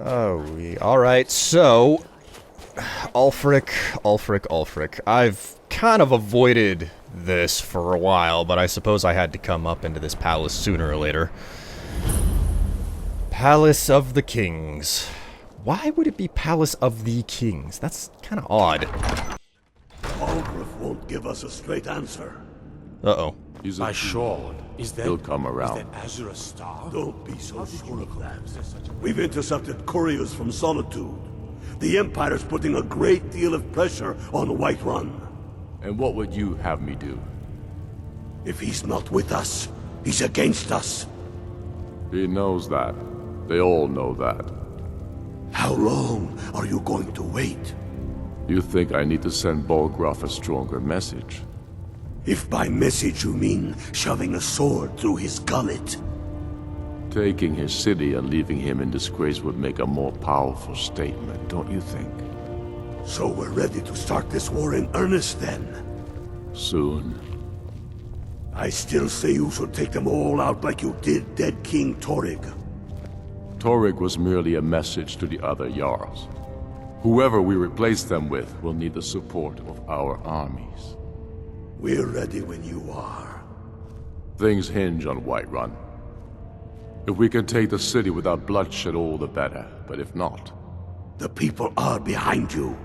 Alright, so... Ulfric. I've kind of avoided this for a while, but I suppose I had to come up into this palace sooner or later. Palace of the Kings. Why would it be Palace of the Kings? That's kind of odd. Ulfric won't give us a straight answer. Uh-oh. My sword. He'll come around. Is that Azure a star? Don't be so sure of that. We've intercepted couriers from Solitude. The Empire's putting a great deal of pressure on Whiterun. And what would you have me do? If he's not with us, he's against us. He knows that. They all know that. How long are you going to wait? You think I need to send Bolgraf a stronger message? If by message you mean shoving a sword through his gullet. Taking his city and leaving him in disgrace would make a more powerful statement, don't you think? So we're ready to start this war in earnest then? Soon. I still say you should take them all out like you did dead King Torrig. Torrig was merely a message to the other Jarls. Whoever we replace them with will need the support of our armies. We're ready when you are. Things hinge on Whiterun. If we can take the city without bloodshed, all the better. But if not... The people are behind you.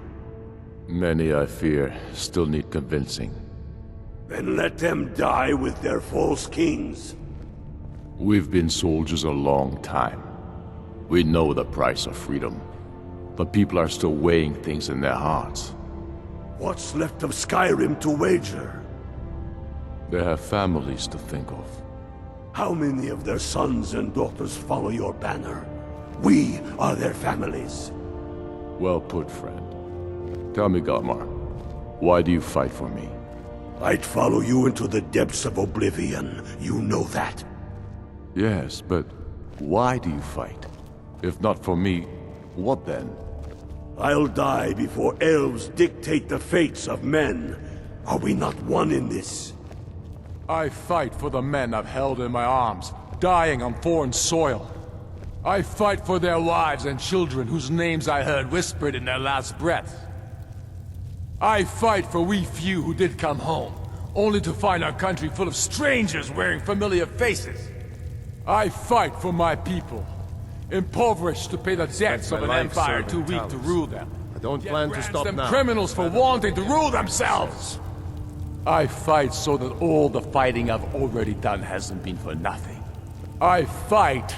Many, I fear, still need convincing. Then let them die with their false kings. We've been soldiers a long time. We know the price of freedom. But people are still weighing things in their hearts. What's left of Skyrim to wager? They have families to think of. How many of their sons and daughters follow your banner? We are their families. Well put, friend. Tell me, Galmar, why do you fight for me? I'd follow you into the depths of oblivion. You know that. Yes, but why do you fight? If not for me, what then? I'll die before elves dictate the fates of men. Are we not one in this? I fight for the men I've held in my arms, dying on foreign soil. I fight for their wives and children whose names I heard whispered in their last breath. I fight for we few who did come home, only to find our country full of strangers wearing familiar faces. I fight for my people, impoverished to pay the debts of an empire too weak to rule them. I don't plan to stop them now. criminals for wanting to rule themselves. I fight so that all the fighting I've already done hasn't been for nothing. I fight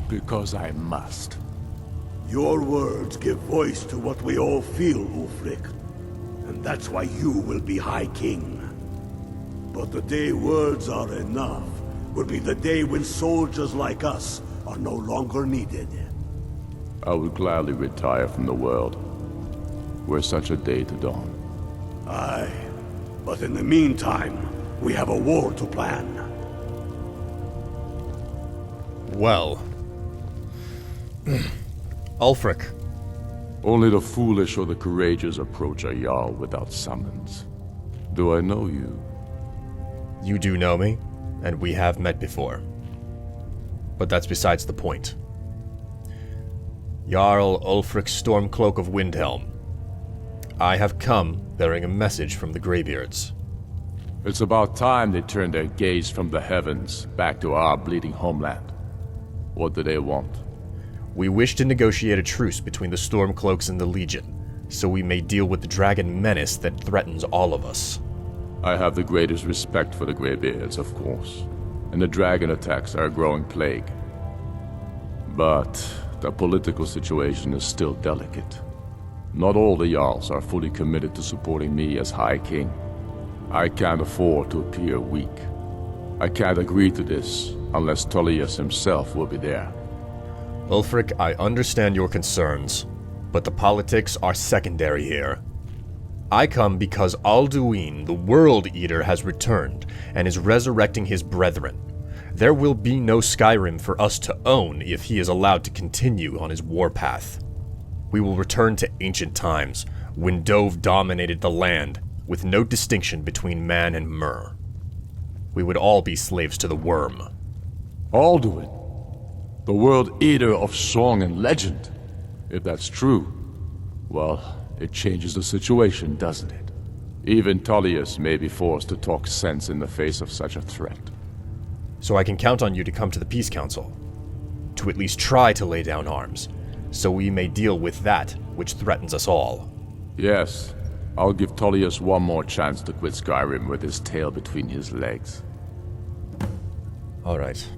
because I must. Your words give voice to what we all feel, Ulfric. And that's why you will be High King. But the day words are enough will be the day when soldiers like us are no longer needed. I would gladly retire from the world, were such a day to dawn. Aye. But in the meantime, we have a war to plan. Well... Ulfric. Only the foolish or the courageous approach a Jarl without summons. Do I know you? You do know me, and we have met before. But that's besides the point. Jarl Ulfric Stormcloak of Windhelm. I have come bearing a message from the Greybeards. It's about time they turned their gaze from the heavens back to our bleeding homeland. What do they want? We wish to negotiate a truce between the Stormcloaks and the Legion, so we may deal with the dragon menace that threatens all of us. I have the greatest respect for the Greybeards, of course, and the dragon attacks are a growing plague. But the political situation is still delicate. Not all the Jarls are fully committed to supporting me as High King. I can't afford to appear weak. I can't agree to this unless Tullius himself will be there. Ulfric, I understand your concerns, but the politics are secondary here. I come because Alduin, the World Eater, has returned and is resurrecting his brethren. There will be no Skyrim for us to own if he is allowed to continue on his warpath. We will return to ancient times, when Dove dominated the land, with no distinction between man and mer. We would all be slaves to the worm. Alduin, the World Eater of song and legend. If that's true, well, it changes the situation, doesn't it? Even Tullius may be forced to talk sense in the face of such a threat. So I can count on you to come to the Peace Council. To at least try to lay down arms, so we may deal with that which threatens us all. Yes, I'll give Tullius one more chance to quit Skyrim with his tail between his legs. Alright.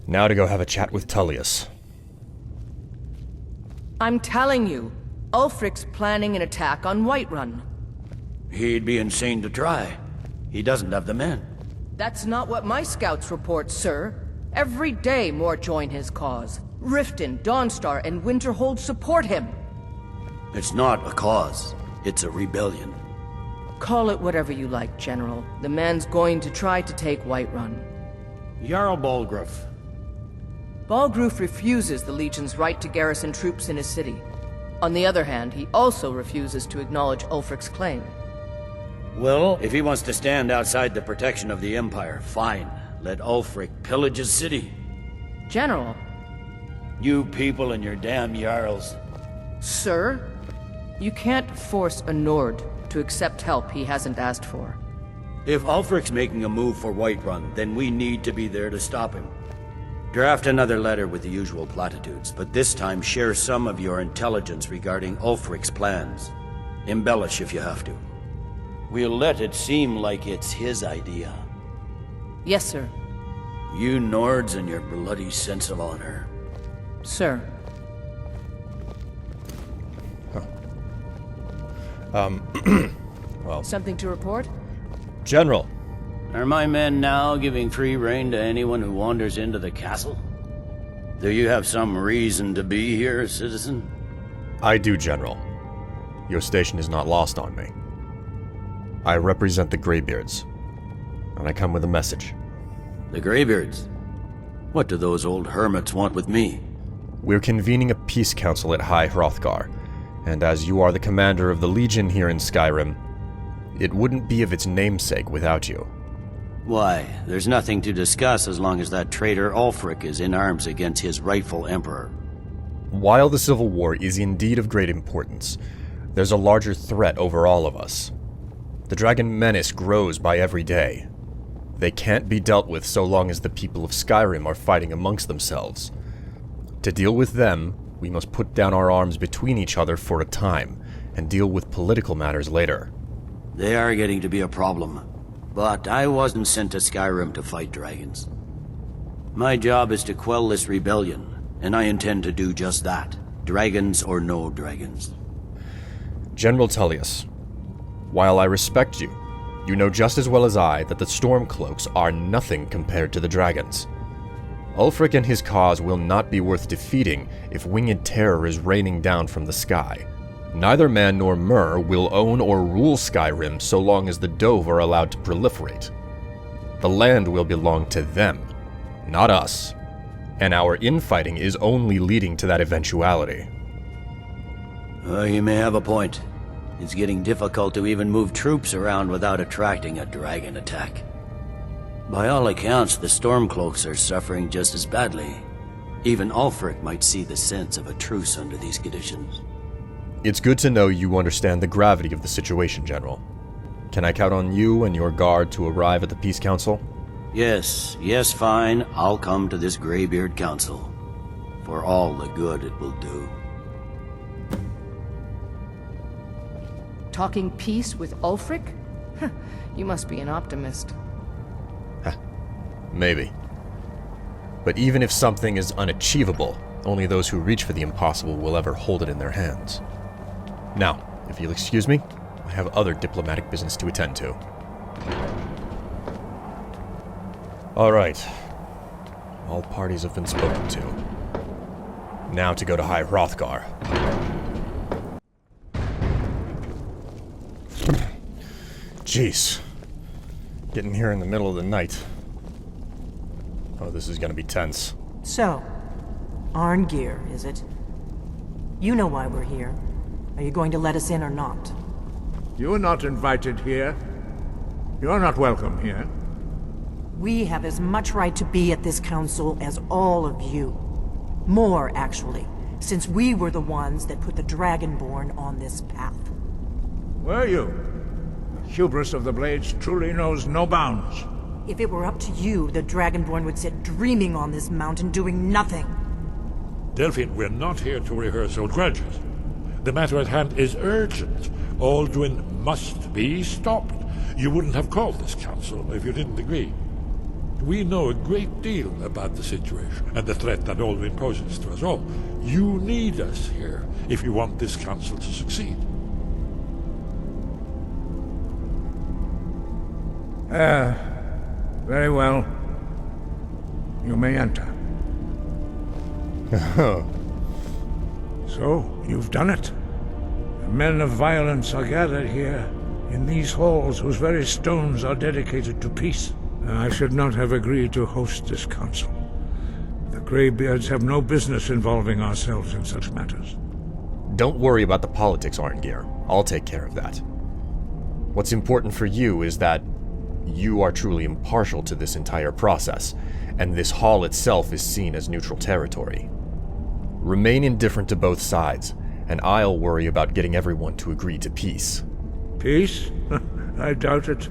Now to go have a chat with Tullius. I'm telling you, Ulfric's planning an attack on Whiterun. He'd be insane to try. He doesn't have the men. That's not what my scouts report, sir. Every day more join his cause. Riften, Dawnstar, and Winterhold support him. It's not a cause. It's a rebellion. Call it whatever you like, General. The man's going to try to take Whiterun. Jarl Balgruuf. Balgruuf refuses the Legion's right to garrison troops in his city. On the other hand, he also refuses to acknowledge Ulfric's claim. Well, if he wants to stand outside the protection of the Empire, fine. Let Ulfric pillage his city. General. You people and your damn Jarls. Sir, you can't force a Nord to accept help he hasn't asked for. If Ulfric's making a move for Whiterun, then we need to be there to stop him. Draft another letter with the usual platitudes, but this time share some of your intelligence regarding Ulfric's plans. Embellish if you have to. We'll let it seem like it's his idea. Yes, sir. You Nords and your bloody sense of honor. Sir. Well... Something to report? General! Are my men now giving free rein to anyone who wanders into the castle? Do you have some reason to be here, citizen? I do, General. Your station is not lost on me. I represent the Greybeards, and I come with a message. The Greybeards? What do those old hermits want with me? We're convening a peace council at High Hrothgar, and as you are the commander of the Legion here in Skyrim, it wouldn't be of its namesake without you. Why, there's nothing to discuss as long as that traitor Ulfric is in arms against his rightful emperor. While the Civil War is indeed of great importance, there's a larger threat over all of us. The dragon menace grows by every day. They can't be dealt with so long as the people of Skyrim are fighting amongst themselves. To deal with them, we must put down our arms between each other for a time, and deal with political matters later. They are getting to be a problem. But I wasn't sent to Skyrim to fight dragons. My job is to quell this rebellion, and I intend to do just that. Dragons or no dragons. General Tullius, while I respect you, you know just as well as I that the Stormcloaks are nothing compared to the dragons. Ulfric and his cause will not be worth defeating if winged terror is raining down from the sky. Neither man nor Mer will own or rule Skyrim so long as the Dove are allowed to proliferate. The land will belong to them, not us, and our infighting is only leading to that eventuality. You may have a point. It's getting difficult to even move troops around without attracting a dragon attack. By all accounts, the Stormcloaks are suffering just as badly. Even Ulfric might see the sense of a truce under these conditions. It's good to know you understand the gravity of the situation, General. Can I count on you and your guard to arrive at the Peace Council? Yes, fine. I'll come to this Greybeard Council. For all the good it will do. Talking peace with Ulfric? You must be an optimist. Maybe. But even if something is unachievable, only those who reach for the impossible will ever hold it in their hands. Now, if you'll excuse me, I have other diplomatic business to attend to. All right. All parties have been spoken to. Now to go to High Hrothgar. Jeez. Getting here in the middle of the night. Oh, this is gonna be tense. So, Arngeir, is it? You know why we're here. Are you going to let us in or not? You are not invited here. You are not welcome here. We have as much right to be at this council as all of you. More, actually. since we were the ones that put the Dragonborn on this path. Were you? The hubris of the Blades truly knows no bounds. If it were up to you, the Dragonborn would sit dreaming on this mountain doing nothing. Delphine, we're not here to rehearse old grudges. The matter at hand is urgent. Alduin must be stopped. You wouldn't have called this council if you didn't agree. We know a great deal about the situation and the threat that Alduin poses to us all. You need us here if you want this council to succeed. Very well. You may enter. So, you've done it. The men of violence are gathered here, in these halls whose very stones are dedicated to peace. I should not have agreed to host this council. The Greybeards have no business involving ourselves in such matters. Don't worry about the politics, Arngeir. I'll take care of that. What's important for you is that you are truly impartial to this entire process, and this hall itself is seen as neutral territory. Remain indifferent to both sides, and I'll worry about getting everyone to agree to peace. Peace? I doubt it.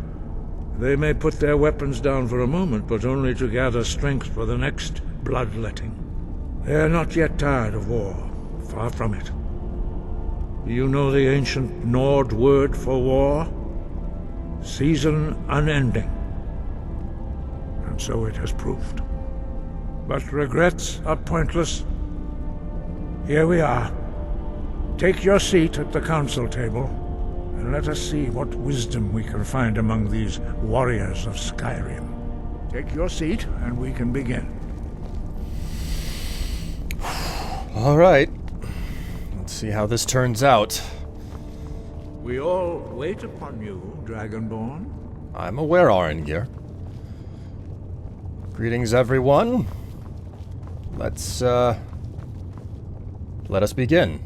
They may put their weapons down for a moment, but only to gather strength for the next bloodletting. They are not yet tired of war. Far from it. Do you know the ancient Nord word for war? Season unending. And so it has proved. But regrets are pointless. Here we are. Take your seat at the council table, and let us see what wisdom we can find among these warriors of Skyrim. Take your seat, and we can begin. All right. Let's see how this turns out. We all wait upon you, Dragonborn. I'm aware, Arngeir. Greetings, everyone. Let us begin.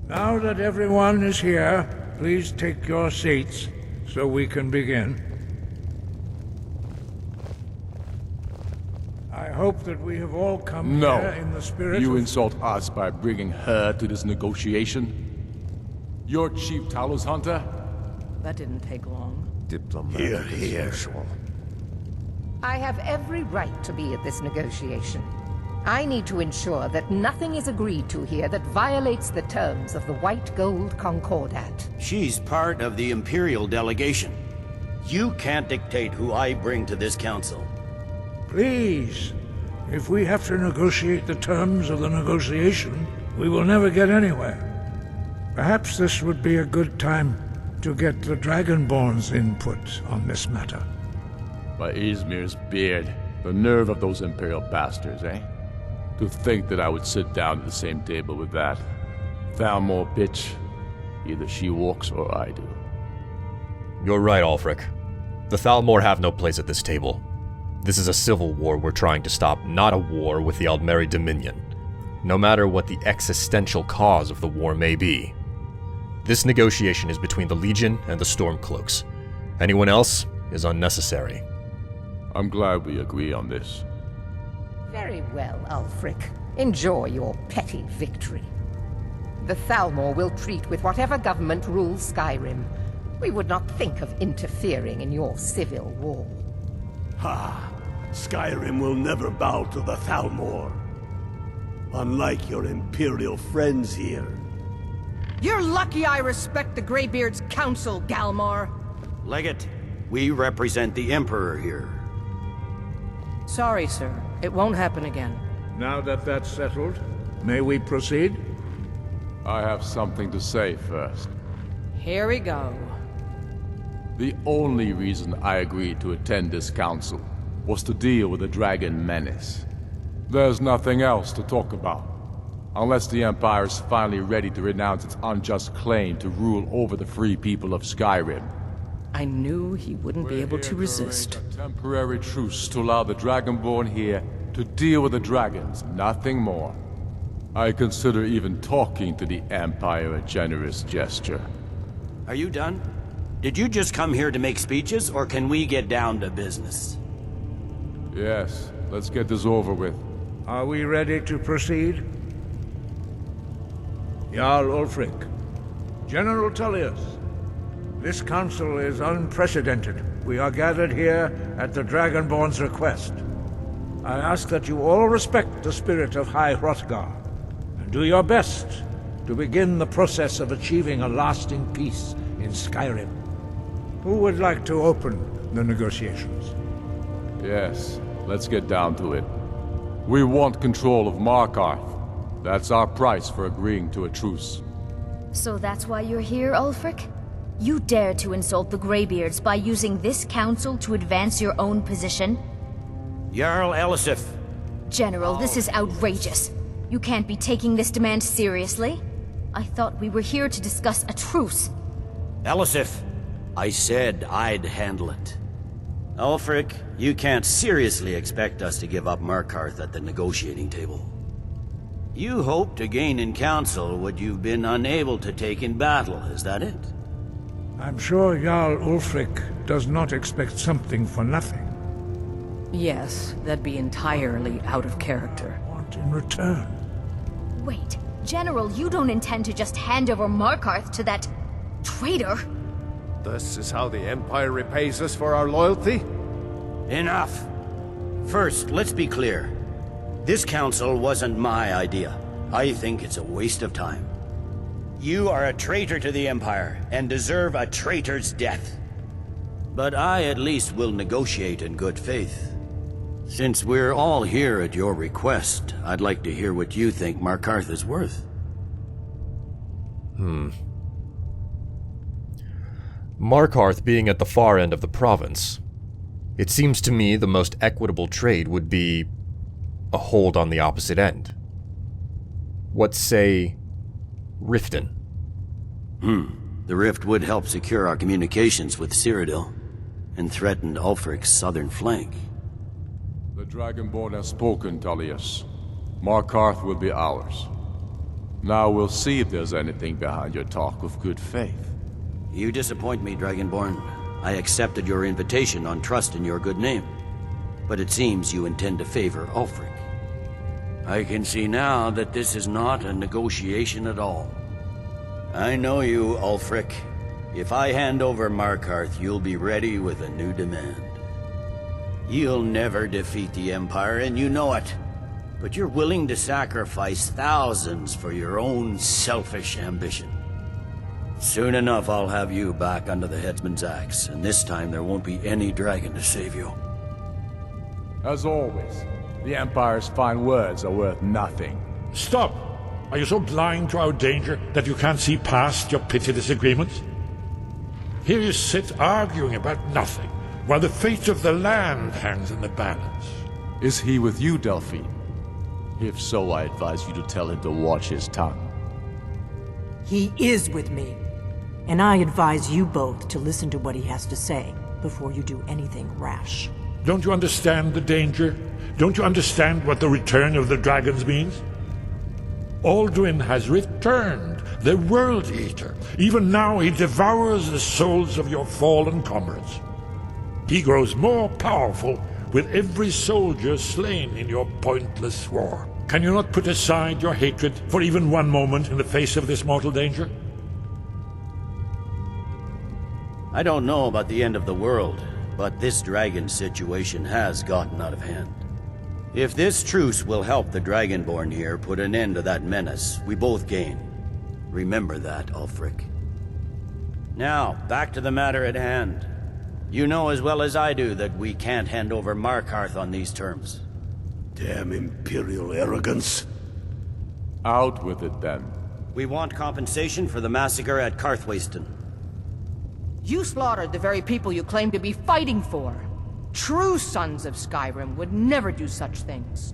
Now that everyone is here, please take your seats so we can begin. I hope that we have all come here in the spirit You of... insult us by bringing her to this negotiation? You're Chief Talos Hunter? That didn't take long. Hear, hear. I have every right to be at this negotiation. I need to ensure that nothing is agreed to here that violates the terms of the White Gold Concordat. She's part of the Imperial delegation. You can't dictate who I bring to this council. Please, if we have to negotiate the terms of the negotiation, we will never get anywhere. Perhaps this would be a good time to get the Dragonborn's input on this matter. By Izmir's beard, the nerve of those Imperial bastards, eh? To think that I would sit down at the same table with that Thalmor bitch. Either she walks or I do. You're right, Ulfric. The Thalmor have no place at this table. This is a civil war we're trying to stop, not a war with the Aldmeri Dominion, no matter what the existential cause of the war may be. This negotiation is between the Legion and the Stormcloaks. Anyone else is unnecessary. I'm glad we agree on this. Very well, Ulfric. Enjoy your petty victory. The Thalmor will treat with whatever government rules Skyrim. We would not think of interfering in your civil war. Ha! Skyrim will never bow to the Thalmor. Unlike your Imperial friends here. You're lucky I respect the Greybeard's counsel, Galmar. Legate, we represent the Emperor here. Sorry, sir. It won't happen again. Now that that's settled, may we proceed? I have something to say first. Here we go. The only reason I agreed to attend this council was to deal with the dragon menace. There's nothing else to talk about. Unless the Empire is finally ready to renounce its unjust claim to rule over the free people of Skyrim. I knew he wouldn't be able to We're here resist. arrange a temporary truce to allow the Dragonborn here to deal with the dragons, nothing more. I consider even talking to the Empire a generous gesture. Are you done? Did you just come here to make speeches, or can we get down to business? Yes, Let's get this over with. Are we ready to proceed? Jarl Ulfric, General Tullius, this council is unprecedented. We are gathered here at the Dragonborn's request. I ask that you all respect the spirit of High Hrothgar, and do your best to begin the process of achieving a lasting peace in Skyrim. Who would like to open the negotiations? Yes, let's get down to it. We want control of Markarth. That's our price for agreeing to a truce. So that's why you're here, Ulfric? You dare to insult the Greybeards by using this council to advance your own position? Jarl Elisif. General, this is outrageous. You can't be taking this demand seriously. I thought we were here to discuss a truce. Elisif, I said I'd handle it. Ulfric, you can't seriously expect us to give up Markarth at the negotiating table. You hope to gain in council what you've been unable to take in battle, is that it? I'm sure Jarl Ulfric does not expect something for nothing. Yes, that'd be entirely out of character. Want in return? Wait, General, you don't intend to just hand over Markarth to that traitor? This is how the Empire repays us for our loyalty? Enough! First, let's be clear. This council wasn't my idea. I think it's a waste of time. You are a traitor to the Empire, and deserve a traitor's death. But I at least will negotiate in good faith. Since we're all here at your request, I'd like to hear what you think Markarth is worth. Markarth being at the far end of the province, it seems to me the most equitable trade would be a hold on the opposite end. What say Riften? The rift would help secure our communications with Cyrodiil, and threaten Ulfric's southern flank. The Dragonborn has spoken, Tullius. Markarth will be ours. Now we'll see if there's anything behind your talk of good faith. You disappoint me, Dragonborn. I accepted your invitation on trust in your good name. But it seems you intend to favor Ulfric. I can see now that this is not a negotiation at all. I know you, Ulfric. If I hand over Markarth, you'll be ready with a new demand. You'll never defeat the Empire, and you know it. But you're willing to sacrifice thousands for your own selfish ambition. Soon enough, I'll have you back under the headsman's axe, and this time there won't be any dragon to save you. As always, the Empire's fine words are worth nothing. Stop! Are you so blind to our danger that you can't see past your petty disagreements? Here you sit arguing about nothing, while the fate of the land hangs in the balance. Is he with you, Delphine? If so, I advise you to tell him to watch his tongue. He is with me. And I advise you both to listen to what he has to say before you do anything rash. Don't you understand the danger? Don't you understand what the return of the dragons means? Alduin has returned, the World Eater. Even now he devours the souls of your fallen comrades. He grows more powerful with every soldier slain in your pointless war. Can you not put aside your hatred for even one moment in the face of this mortal danger? I don't know about the end of the world, but this dragon situation has gotten out of hand. If this truce will help the Dragonborn here put an end to that menace, we both gain. Remember that, Ulfric. Now, back to the matter at hand. You know as well as I do that we can't hand over Markarth on these terms. Damn Imperial arrogance. Out with it, then. We want compensation for the massacre at Karthwasten. You slaughtered the very people you claim to be fighting for. True sons of Skyrim would never do such things.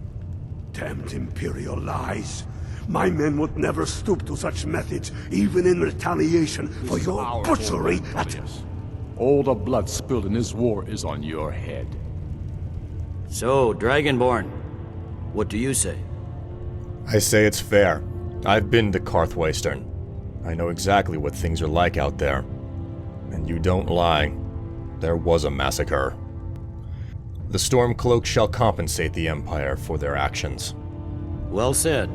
Damned Imperial lies. My men would never stoop to such methods, even in retaliation for your butchery at... All the blood spilled in this war is on your head. So, Dragonborn, what do you say? I say it's fair. I've been to Karthwasten. I know exactly what things are like out there. And you don't lie. There was a massacre. The Stormcloak shall compensate the Empire for their actions. Well said.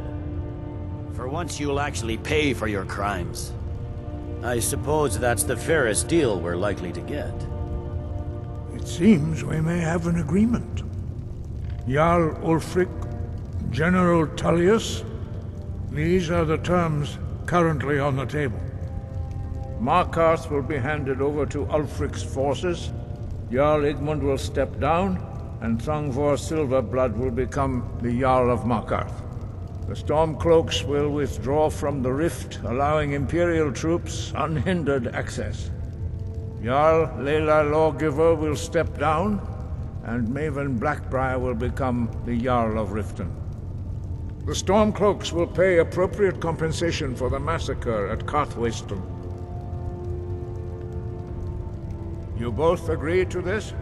For once you'll actually pay for your crimes. I suppose that's the fairest deal we're likely to get. It seems we may have an agreement. Jarl Ulfric, General Tullius, these are the terms currently on the table. Markarth will be handed over to Ulfric's forces, Jarl Igmund will step down, and Thongvor Silverblood will become the Jarl of Markarth. The Stormcloaks will withdraw from the rift, allowing Imperial troops unhindered access. Jarl Layla Lawgiver will step down, and Maven Blackbriar will become the Jarl of Riften. The Stormcloaks will pay appropriate compensation for the massacre at Karthwasten. You both agree to this?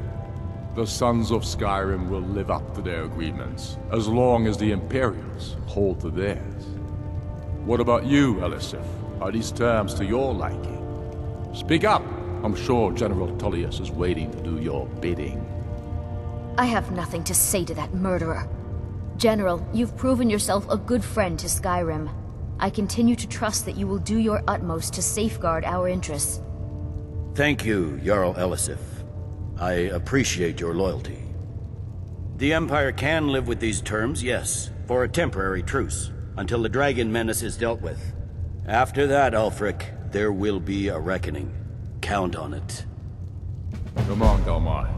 The Sons of Skyrim will live up to their agreements, as long as the Imperials hold to theirs. What about you, Elisif? Are these terms to your liking? Speak up! I'm sure General Tullius is waiting to do your bidding. I have nothing to say to that murderer. General, you've proven yourself a good friend to Skyrim. I continue to trust that you will do your utmost to safeguard our interests. Thank you, Jarl Elisif. I appreciate your loyalty. The Empire can live with these terms, yes, for a temporary truce, until the dragon menace is dealt with. After that, Ulfric, there will be a reckoning. Count on it. Come on, Dalmar.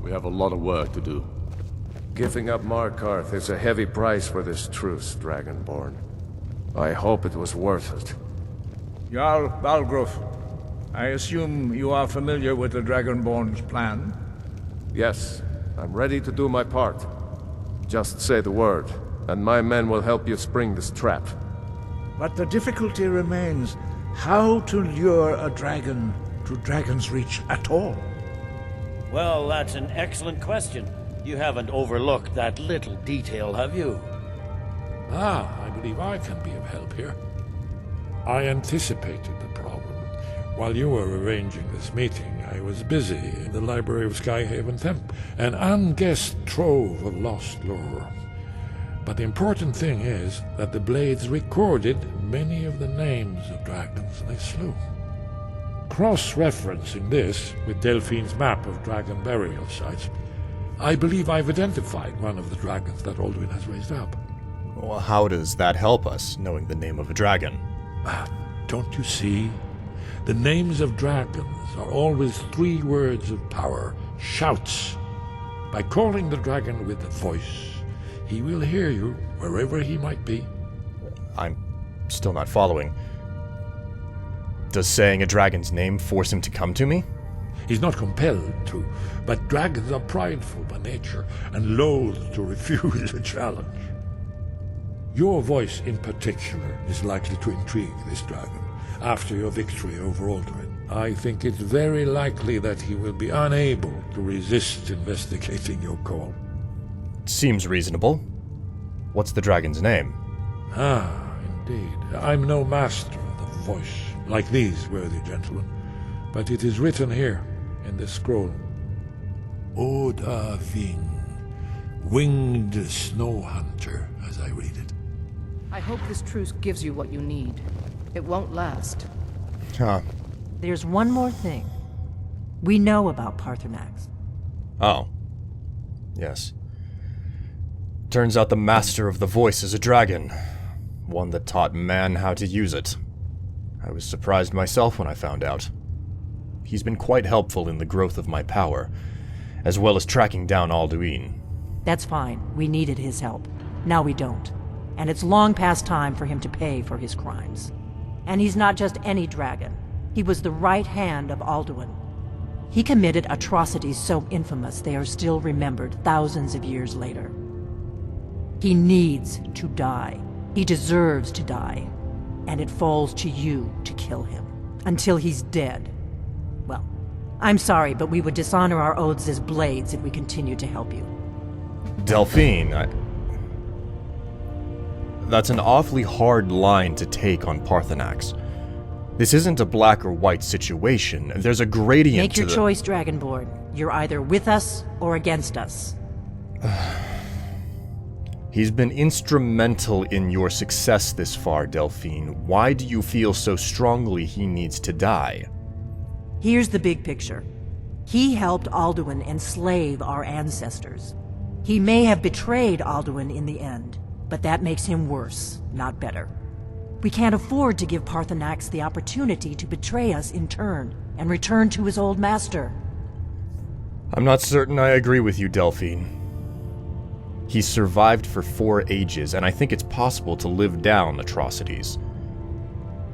We have a lot of work to do. Giving up Markarth is a heavy price for this truce, Dragonborn. I hope it was worth it. Jarl Balgruuf, I assume you are familiar with the Dragonborn's plan? Yes, I'm ready to do my part. Just say the word, and my men will help you spring this trap. But the difficulty remains how to lure a dragon to Dragon's Reach at all. Well, that's an excellent question. You haven't overlooked that little detail, have you? I believe I can be of help here. I anticipated the problem. While you were arranging this meeting, I was busy in the library of Skyhaven Temp, an unguessed trove of lost lore. But the important thing is that the Blades recorded many of the names of dragons they slew. Cross-referencing this with Delphine's map of dragon burial sites, I believe I've identified one of the dragons that Alduin has raised up. Well, how does that help us, knowing the name of a dragon? Don't you see? The names of dragons are always 3 words of power, shouts. By calling the dragon with a voice, he will hear you wherever he might be. I'm still not following. Does saying a dragon's name force him to come to me? He's not compelled to, but dragons are prideful by nature and loath to refuse a challenge. Your voice in particular is likely to intrigue this dragon after your victory over Alduin. I think it's very likely that he will be unable to resist investigating your call. Seems reasonable. What's the dragon's name? Indeed. I'm no master of the voice, like these worthy gentlemen, but it is written here in this scroll. Oda Ving, winged snow hunter, as I read it. I hope this truce gives you what you need. It won't last. There's one more thing. We know about Paarthurnax. Oh. Yes. Turns out the master of the voice is a dragon. One that taught man how to use it. I was surprised myself when I found out. He's been quite helpful in the growth of my power, as well as tracking down Alduin. That's fine. We needed his help. Now we don't. And it's long past time for him to pay for his crimes. And he's not just any dragon. He was the right hand of Alduin. He committed atrocities so infamous they are still remembered thousands of years later. He needs to die. He deserves to die. And it falls to you to kill him. Until he's dead. Well, I'm sorry, but we would dishonor our oaths as Blades if we continued to help you. Delphine, That's an awfully hard line to take on Paarthurnax. This isn't a black or white situation. There's a gradient Make to your choice, Dragonborn. You're either with us or against us. He's been instrumental in your success this far, Delphine. Why do you feel so strongly he needs to die? Here's the big picture. He helped Alduin enslave our ancestors. He may have betrayed Alduin in the end, but that makes him worse, not better. We can't afford to give Parthenax the opportunity to betray us in turn and return to his old master. I'm not certain I agree with you, Delphine. He's survived for 4 ages, and I think it's possible to live down atrocities.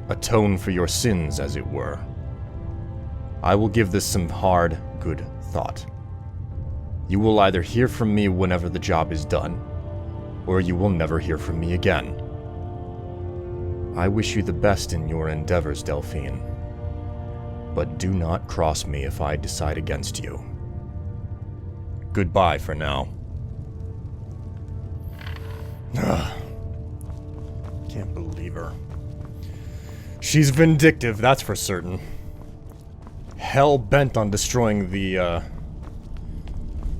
Atone for your sins, as it were. I will give this some hard, good thought. You will either hear from me whenever the job is done, or you will never hear from me again. I wish you the best in your endeavors, Delphine. But do not cross me if I decide against you. Goodbye for now. Can't believe her. She's vindictive, that's for certain. Hell-bent on destroying the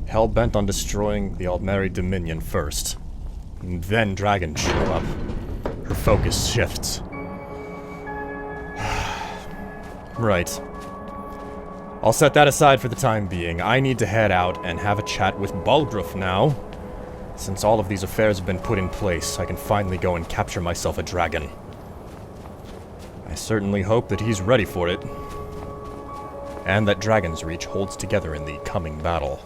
Altmeri Dominion first. And then dragons show up. Her focus shifts. Right. I'll set that aside for the time being. I need to head out and have a chat with Balgruuf now. Since all of these affairs have been put in place, I can finally go and capture myself a dragon. I certainly hope that he's ready for it. And that Dragon's Reach holds together in the coming battle.